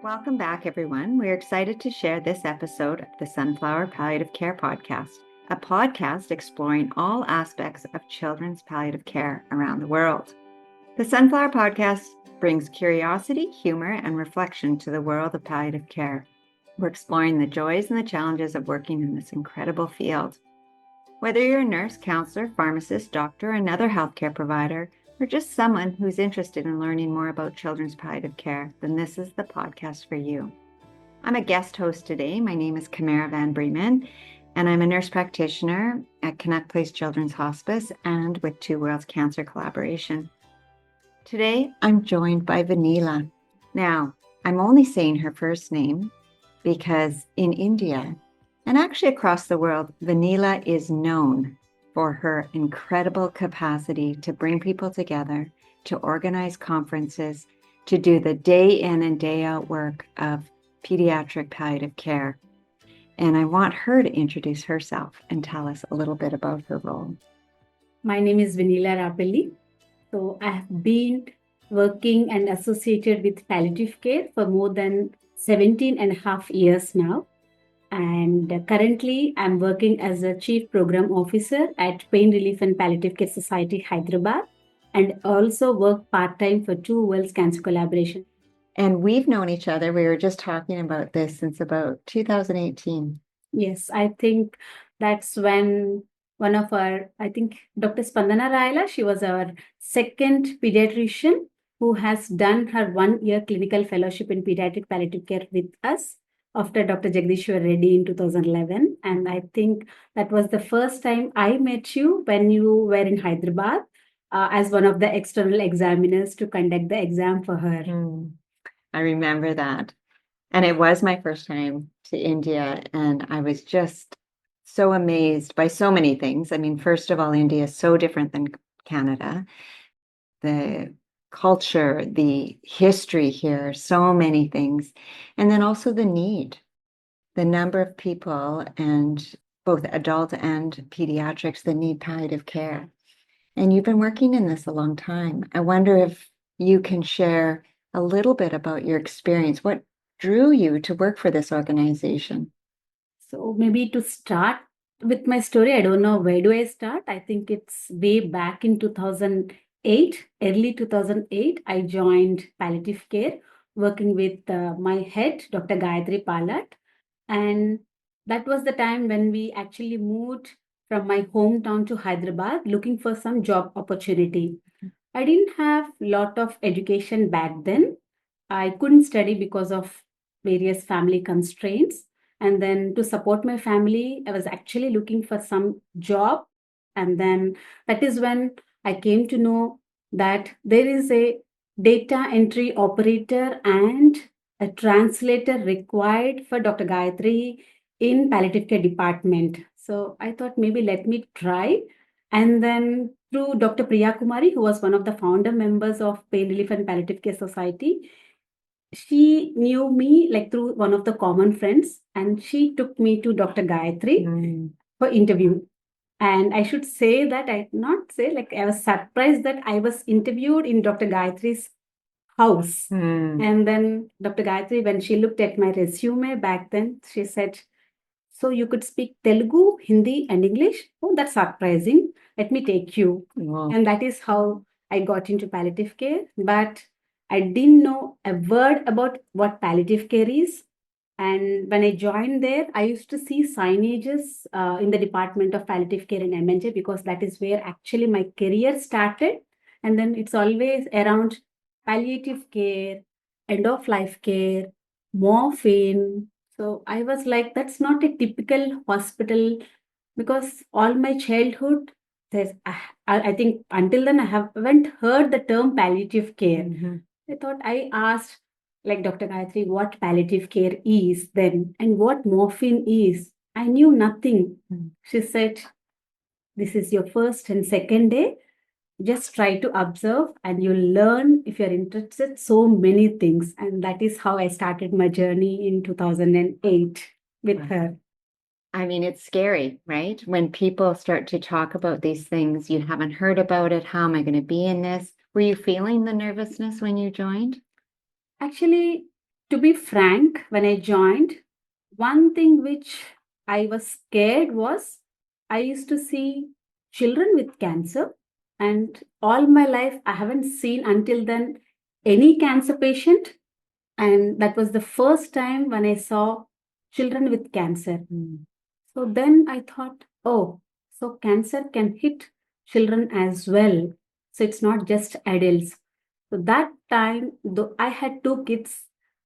Welcome back, everyone. We're excited to share this episode of the Sunflower Palliative Care Podcast, a podcast exploring all aspects of children's palliative care around the world. The Sunflower Podcast brings curiosity, humor, and reflection to the world of palliative care. We're exploring the joys and the challenges of working in this incredible field. Whether you're a nurse, counselor, pharmacist, doctor, or another healthcare provider, or just someone who's interested in learning more about children's palliative care, then this is the podcast for you. I'm a guest host today. My name is Camara van Breemen, and I'm a nurse practitioner at Canuck Place Children's Hospice and with Two Worlds Cancer Collaboration. Today, I'm joined by Vineela. Now, I'm only saying her first name because in India, and actually across the world, Vineela is known for her incredible capacity to bring people together, to organize conferences, to do the day in and day out work of pediatric palliative care. And I want her to introduce herself and tell us a little bit about her role. My name is Vineela Rapelli. So I have been working and associated with palliative care for more than 17 and a half years now. And currently, I'm working as a Chief Program Officer at Pain Relief and Palliative Care Society, Hyderabad, and also work part-time for Two Worlds Cancer Collaboration. And we've known each other. We were just talking about this since about 2018. Yes, I think that's when one of our, Dr. Spandana Raila, she was our second pediatrician who has done her 1-year clinical fellowship in pediatric palliative care with us after Dr. Jagdishwar Reddy in 2011. And I think that was the first time I met you when you were in Hyderabad as one of the external examiners to conduct the exam for her. I remember that. And it was my first time to India, and I was just so amazed by so many things. I mean, first of all, India is so different than Canada. The culture, the history here, so many things. And then also the need, the number of people, and both adult and pediatrics that need palliative care. And you've been working in this a long time. I wonder if you can share a little bit about your experience. What drew you to work for this organization? So maybe to start with my story, I don't know where do I start. I think it's way back in 2008, early 2008, I joined palliative care, working with my head, Dr. Gayatri Palat. And that was the time when we actually moved from my hometown to Hyderabad, looking for some job opportunity. I didn't have a lot of education back then. I couldn't study because of various family constraints. And then to support my family, I was actually looking for some job. And then that is when I came to know that there is a data entry operator and a translator required for Dr. Gayatri in palliative care department. So I thought maybe let me try. And then through Dr. Priya Kumari, who was one of the founder members of Pain Relief and Palliative Care Society, she knew me like through one of the common friends, and she took me to Dr. Gayatri for interview. And I should say that I not say like I was surprised that I was interviewed in Dr. Gayatri's house. And then Dr. Gayatri, when she looked at my resume back then, she said, "So you could speak Telugu, Hindi, and English? Oh, that's surprising. Let me take you." Wow. And that is how I got into palliative care. But I didn't know a word about what palliative care is. And when I joined there, I used to see signages in the Department of Palliative Care in MNJ because that is where actually my career started. And then it's always around palliative care, end of life care, morphine. So I was like, that's not a typical hospital because all my childhood, I think until then I haven't heard the term palliative care. I thought I asked like Dr. Gayatri what palliative care is then and what morphine is. I knew nothing. She said, "This is your first and second day. Just try to observe and you'll learn if you're interested so many things." And that is how I started my journey in 2008 with her. I mean, it's scary, right? When people start to talk about these things, you haven't heard about it. How am I going to be in this? Were you feeling the nervousness when you joined? Actually, To be frank, when I joined, one thing which I was scared was I used to see children with cancer, and all my life I haven't seen until then any cancer patient. And that was the first time when I saw children with cancer. So then I thought, oh, so cancer can hit children as well. So it's not just adults. So that time, though I had two kids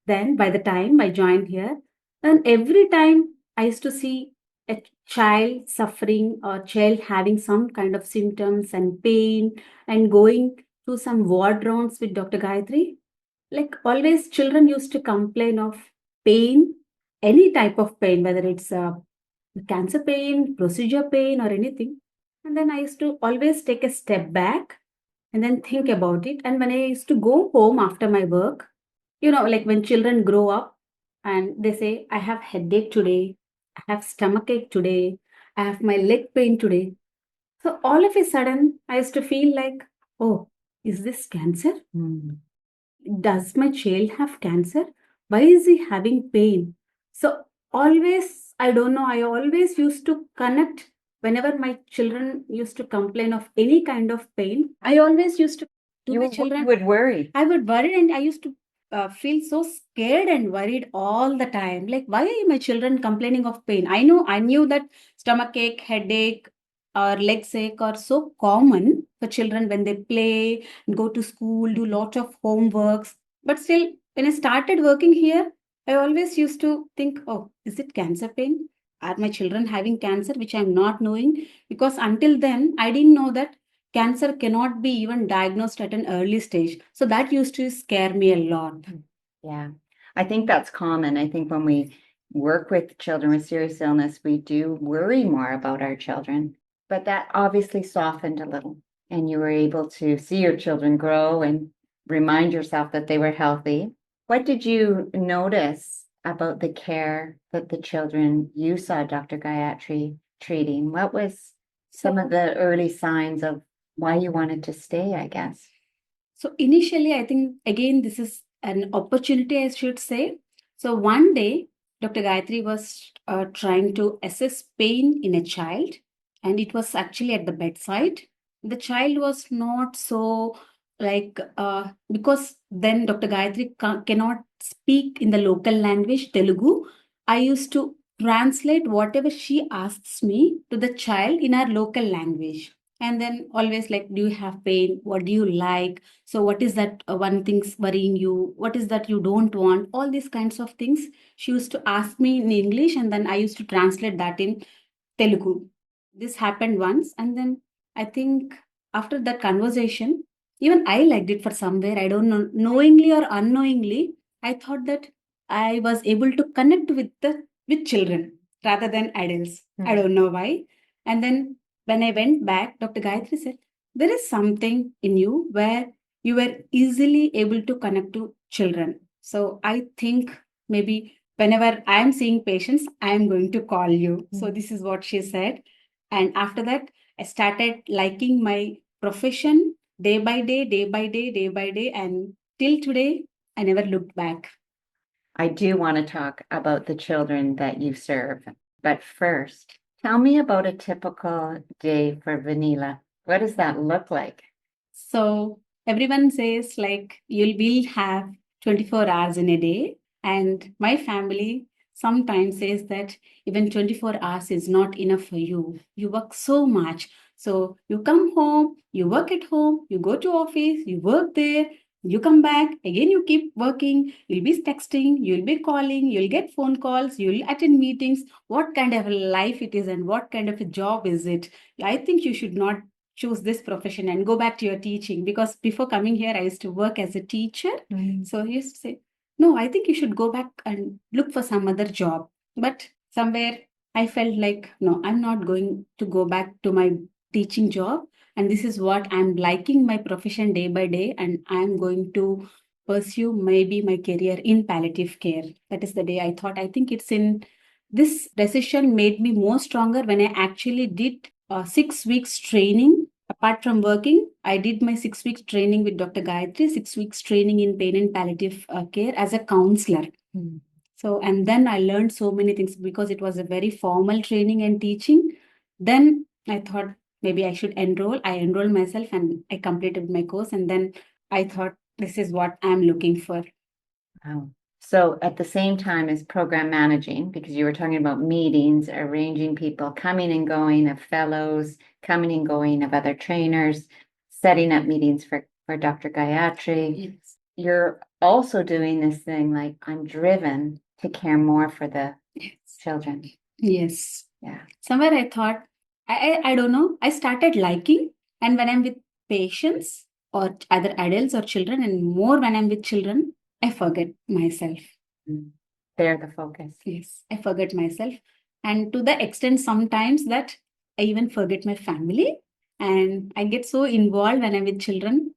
then by the time I joined here, and every time I used to see a child suffering or child having some kind of symptoms and pain and going to some ward rounds with Dr. Gayatri, like always children used to complain of pain, any type of pain, whether it's cancer pain, procedure pain, or anything. And then I used to always take a step back and then think about it. And when I used to go home after my work, like when children grow up and they say, I have headache today, I have stomach ache today, I have my leg pain today. So all of a sudden, I used to feel like, oh, is this cancer? Does my child have cancer? Why is he having pain? So always, I don't know, I always used to connect whenever my children used to complain of any kind of pain. I always used to You my children. would worry. I would worry, and I used to feel so scared and worried all the time. Like, why are my children complaining of pain? I knew that stomach ache, headache, or leg ache are so common for children when they play, go to school, do lot of homeworks. But still, when I started working here, I always used to think, oh, is it cancer pain? Are my children having cancer, which I'm not knowing? Because until then, I didn't know that cancer cannot be even diagnosed at an early stage. So that used to scare me a lot. Yeah, I think that's common. I think when we work with children with serious illness, we do worry more about our children, but that obviously softened a little, and you were able to see your children grow and remind yourself that they were healthy. What did you notice about the care that the children you saw Dr. Gayatri treating? What was some of the early signs of why you wanted to stay, I guess? So initially, I think again, this is an opportunity, I should say. So one day, Dr. Gayatri was trying to assess pain in a child, and it was actually at the bedside. The child was not so because then Dr. Gayatri cannot speak in the local language, Telugu. I used to translate whatever she asks me to the child in our local language. And then always like, do you have pain? What do you like? So what is that one thing's worrying you? What is that you don't want? All these kinds of things she used to ask me in English, and then I used to translate that in Telugu. This happened once, and then I think after that conversation, even I liked it for somewhere. I don't know, knowingly or unknowingly, I thought that I was able to connect with children rather than adults. I don't know why. And then when I went back, Dr. Gayatri said, there is something in you where you were easily able to connect to children. So I think maybe whenever I am seeing patients, I am going to call you. So this is what she said. And after that, I started liking my profession day by day, day by day, day by day. And till today, I never looked back. I do want to talk about the children that you serve. But first, tell me about a typical day for Vineela. What does that look like? So everyone says like you will have 24 hours in a day. And my family sometimes says that even 24 hours is not enough for you. You work so much. So you come home, you work at home, you go to office, you work there, you come back, again you keep working, you'll be texting, you'll be calling, you'll get phone calls, you'll attend meetings. What kind of a life it is and what kind of a job is it? I think you should not choose this profession and go back to your teaching, because before coming here I used to work as a teacher. So he used to say, no, I think you should go back and look for some other job. But somewhere I felt like, no, I'm not going to go back to my teaching job, and this is what I'm liking my profession day by day, and I'm going to pursue maybe my career in palliative care. That is the day I thought, I think it's in this decision made me more stronger when I actually did 6 weeks training. Apart from working, I did my 6 weeks training with Dr. Gayatri, 6 weeks training in pain and palliative care as a counselor. Mm. So, and then I learned so many things because it was a very formal training and teaching. Then I thought maybe I should enroll. I enrolled myself and I completed my course. And then I thought this is what I'm looking for. Wow. So at the same time as program managing, because you were talking about meetings, arranging people coming and going of fellows, coming and going of other trainers, setting up meetings for Dr. Gayatri. Yes. You're also doing this thing like I'm driven to care more for the Yes. children. Yes. Yeah. Somewhere I thought, I don't know, I started liking. And when I'm with patients or either adults or children, and more when I'm with children, I forget myself. Mm. They're the focus. Yes, I forget myself. And to the extent sometimes that I even forget my family and I get so involved when I'm with children.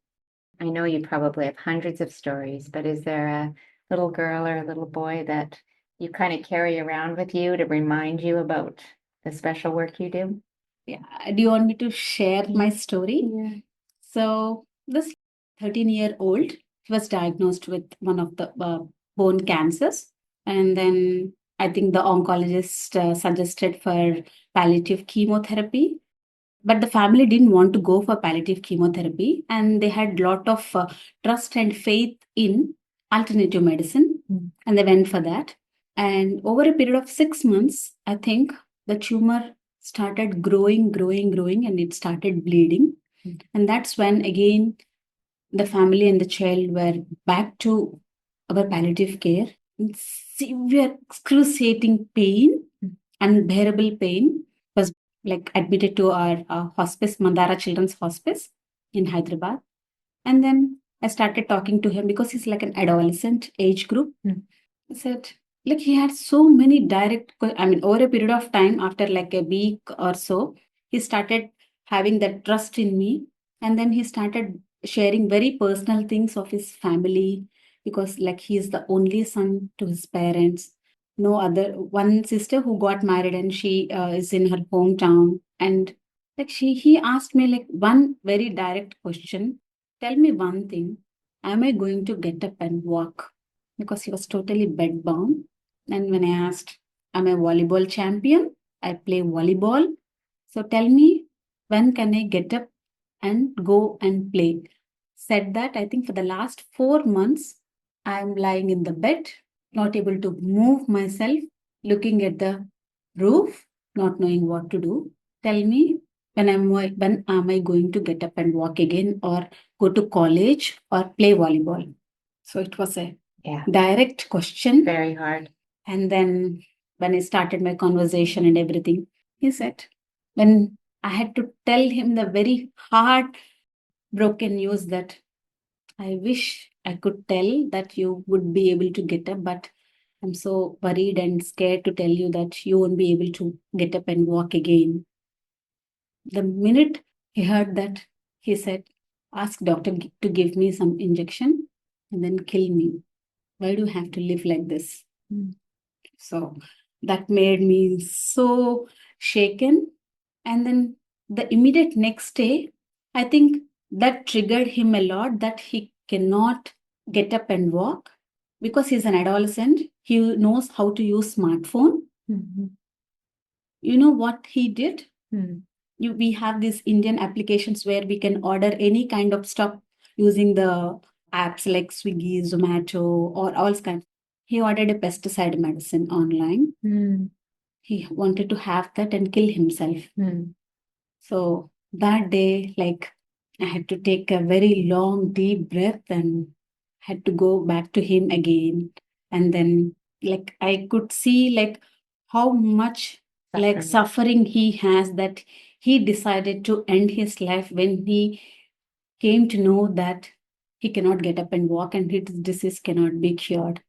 I know you probably have hundreds of stories, but is there a little girl or a little boy that you kind of carry around with you to remind you about the special work you do? Yeah. Do you want me to share my story? Yeah. So this 13-year-old was diagnosed with one of the bone cancers. And then I think the oncologist suggested for palliative chemotherapy. But the family didn't want to go for palliative chemotherapy, and they had lot of trust and faith in alternative medicine, and they went for that. And over a period of 6 months, I think the tumor started growing, and it started bleeding. And that's when again the family and the child were back to our palliative care. Severe, excruciating pain, unbearable pain, was like admitted to our hospice, Mandara Children's Hospice in Hyderabad. And then I started talking to him because he's like an adolescent age group. I said, like he had so many I mean, over a period of time, after like a week or so, he started having that trust in me. And then he started sharing very personal things of his family because like he is the only son to his parents. No other, one sister who got married and she is in her hometown. And like he asked me like one very direct question. Tell me one thing. Am I going to get up and walk? Because he was totally bedbound. And when I asked, I'm a volleyball champion, I play volleyball. So tell me, when can I get up and go and play? Said that, I think for the last 4 months, I'm lying in the bed, not able to move myself, looking at the roof, not knowing what to do. Tell me, when am I going to get up and walk again or go to college or play volleyball? So it was a direct question. Very hard. And then when I started my conversation and everything, he said, when I had to tell him the very hard, broken news that I wish I could tell that you would be able to get up, but I'm so worried and scared to tell you that you won't be able to get up and walk again. The minute he heard that, he said, ask doctor to give me some injection and then kill me. Why do you have to live like this? So that made me so shaken. And then the immediate next day, I think that triggered him a lot that he cannot get up and walk because he's an adolescent. He knows how to use smartphone. You know what he did? We have these Indian applications where we can order any kind of stuff using the apps like Swiggy, Zomato, or all kinds. He ordered a pesticide medicine online. He wanted to have that and kill himself. So that day, like I had to take a very long, deep breath and had to go back to him again. And then like I could see like how much like suffering he has that he decided to end his life when he came to know that he cannot get up and walk and his disease cannot be cured.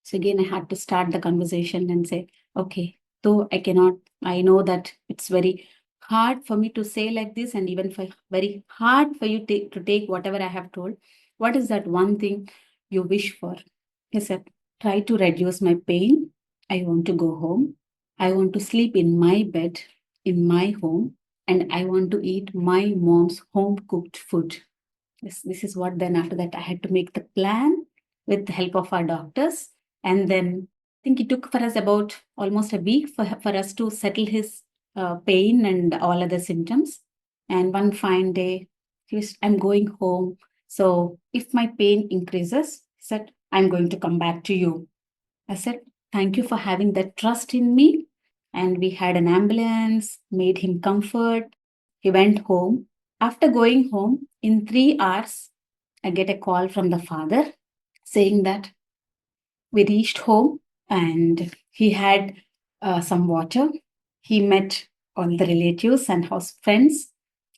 So again, I had to start the conversation and say, okay, though I know that it's very hard for me to say like this, and even very hard for you to take whatever I have told. What is that one thing you wish for? He said, try to reduce my pain. I want to go home. I want to sleep in my bed, in my home, and I want to eat my mom's home cooked food. This is what then after that I had to make the plan with the help of our doctors. And then I think it took for us about almost a week for us to settle his pain and all other symptoms. And one fine day, I'm going home. So if my pain increases, he said, I'm going to come back to you. I said, thank you for having that trust in me. And we had an ambulance, made him comfort. He went home. After going home, in 3 hours, I get a call from the father saying that we reached home and he had some water. He met all the relatives and house friends,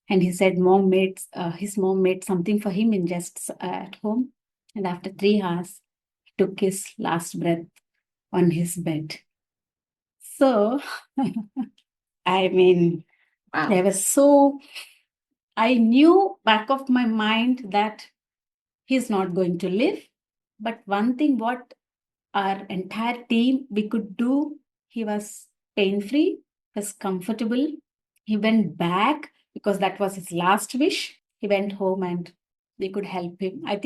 and he said his mom made something for him in just at home. And after 3 hours, he took his last breath on his bed. So, I mean, Wow. I knew back of my mind that he's not going to live. But one thing, what our entire team we could do, he was pain free, was comfortable. He went back because that was his last wish. He went home and we could help him. I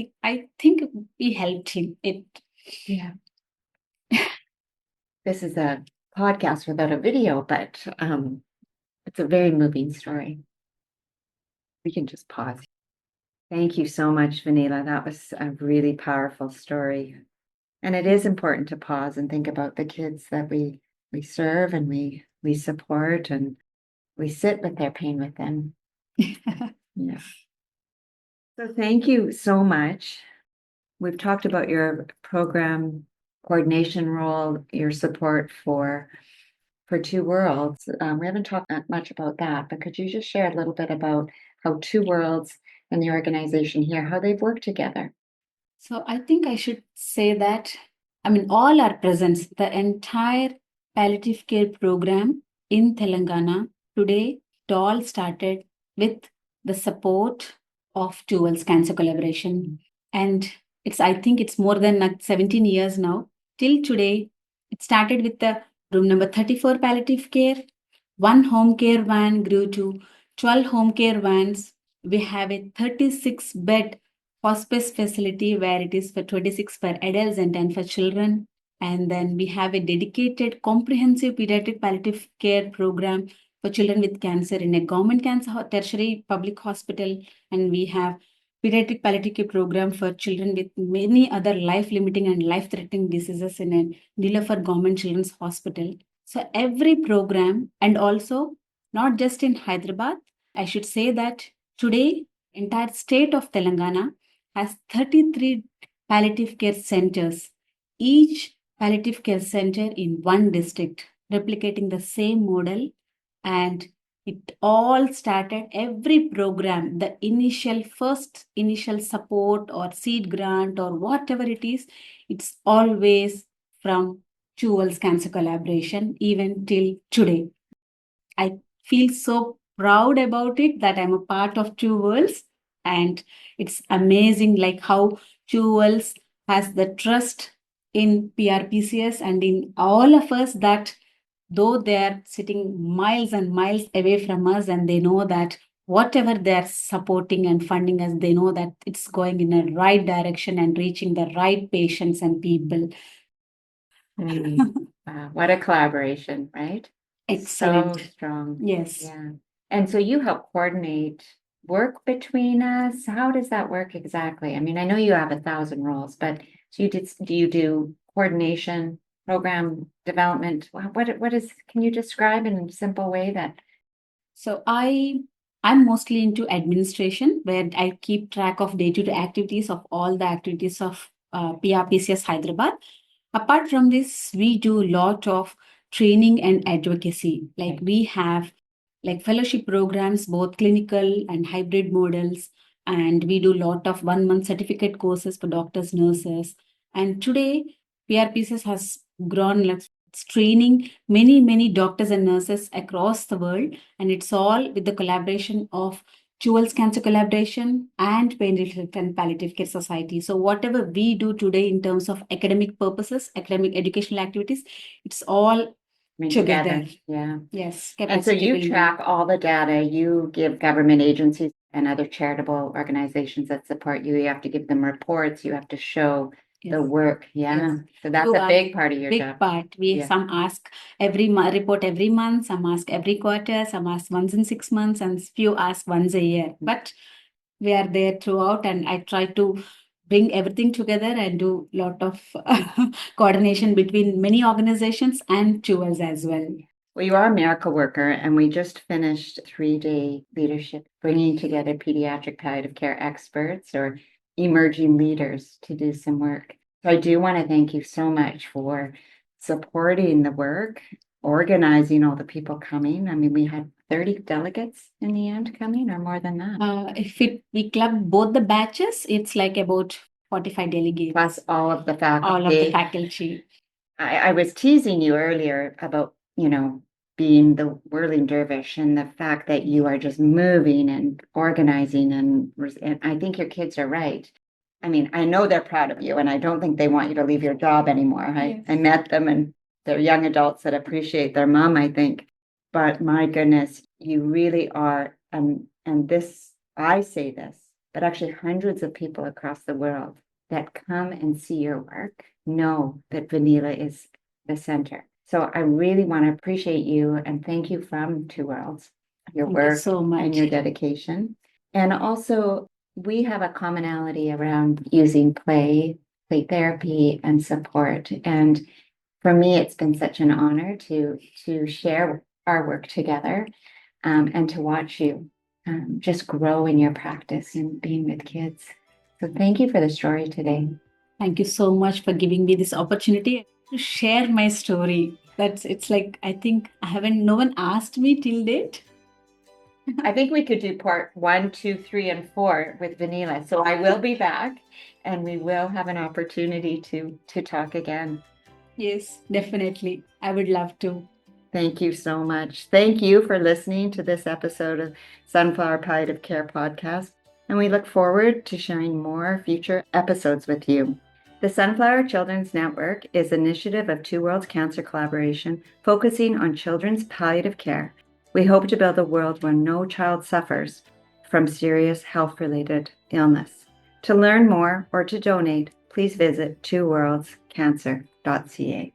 think we helped him. Yeah. This is a podcast without a video, but it's a very moving story. We can just pause. Thank you so much, Vineela. That was a really powerful story. And it is important to pause and think about the kids that we serve and we support, and we sit with their pain with them. Yeah. So thank you so much. We've talked about your program coordination role, your support for Two Worlds. We haven't talked that much about that, but could you just share a little bit about how Two Worlds and the organization here, how they've worked together? So I think I should say that, all our presence, the entire palliative care program in Telangana today, it all started with the support of Two Worlds Cancer Collaboration. And I think it's more than 17 years now. Till today, it started with the room number 34 palliative care. One home care van grew to 12 home care vans. We have a 36-bed hospice facility where it is for 26 for adults and 10 for children. And then we have a dedicated comprehensive pediatric palliative care program for children with cancer in a government cancer tertiary public hospital. And we have pediatric palliative care program for children with many other life-limiting and life-threatening diseases in a Nilofer Government Children's Hospital. So every program, and also not just in Hyderabad, I should say that today entire state of Telangana has 33 palliative care centers, each palliative care center in one district, replicating the same model. And it all started, every program, the first initial support or seed grant or whatever it is, it's always from Two Worlds Cancer Collaboration, even till today. I feel so proud about it that I'm a part of Two Worlds. And it's amazing like how Two Worlds has the trust in PRPCS and in all of us, that though they're sitting miles and miles away from us, and they know that whatever they're supporting and funding us, they know that it's going in a right direction and reaching the right patients and people. Wow, what a collaboration, right? Excellent. So strong. Yes. Yeah. And so you help coordinate work between us. How does that work exactly? I mean, I know you have 1,000 roles, but do you do coordination, program development? Can you describe in a simple way that? So I'm mostly into administration, where I keep track of day-to-day activities of all the activities of PRPCS Hyderabad. Apart from this, we do a lot of training and advocacy. Like we have like fellowship programs, both clinical and hybrid models, and we do a lot of 1 month certificate courses for doctors, nurses. And today, PRPCS has grown, like it's training many doctors and nurses across the world, and it's all with the collaboration of Two Worlds Cancer Collaboration and Pain Relief and Palliative Care Society. So whatever we do today in terms of academic purposes, academic educational activities, it's all together. Yeah. Yes. And so you track all the data, you give government agencies and other charitable organizations that support you. You have to give them reports, you have to show the work. Yeah. Yes. So that's You a are big part of your big job. part. We Yeah. some ask every month, report every month, some ask every quarter, some ask once in 6 months, and few ask once a year. But we are there throughout, and I try to bring everything together and do a lot of coordination between many organizations and to us as well. Well, you are a miracle worker, and we just finished 3-day leadership, bringing together pediatric palliative care experts or emerging leaders to do some work. So I do want to thank you so much for supporting the work, organizing all the people coming. I mean, we had 30 delegates in the end coming, or more than that. If we club both the batches, it's like about 45 delegates. Plus all of the faculty. All of the faculty. I was teasing you earlier about, being the whirling dervish and the fact that you are just moving and organizing and I think your kids are right. I mean, I know they're proud of you and I don't think they want you to leave your job anymore. Yes. I met them and they're young adults that appreciate their mom, I think. But my goodness, you really are, and this, I say this, but actually hundreds of people across the world that come and see your work know that Vineela is the center. So I really want to appreciate you and thank you from Two Worlds, your Thank you work so much. and your dedication. And also, we have a commonality around using play therapy, and support. And for me, it's been such an honor to share our work together, and to watch you just grow in your practice and being with kids. So thank you for the story today. Thank you so much for giving me this opportunity to share my story. It's like, I think no one asked me till date. I think we could do part 1, 2, 3, and 4 with Vineela. So I will be back and we will have an opportunity to talk again. Yes, definitely. I would love to. Thank you so much. Thank you for listening to this episode of Sunflower Palliative Care Podcast. And we look forward to sharing more future episodes with you. The Sunflower Children's Network is an initiative of Two Worlds Cancer Collaboration focusing on children's palliative care. We hope to build a world where no child suffers from serious health-related illness. To learn more or to donate, please visit twoworldscancer.ca.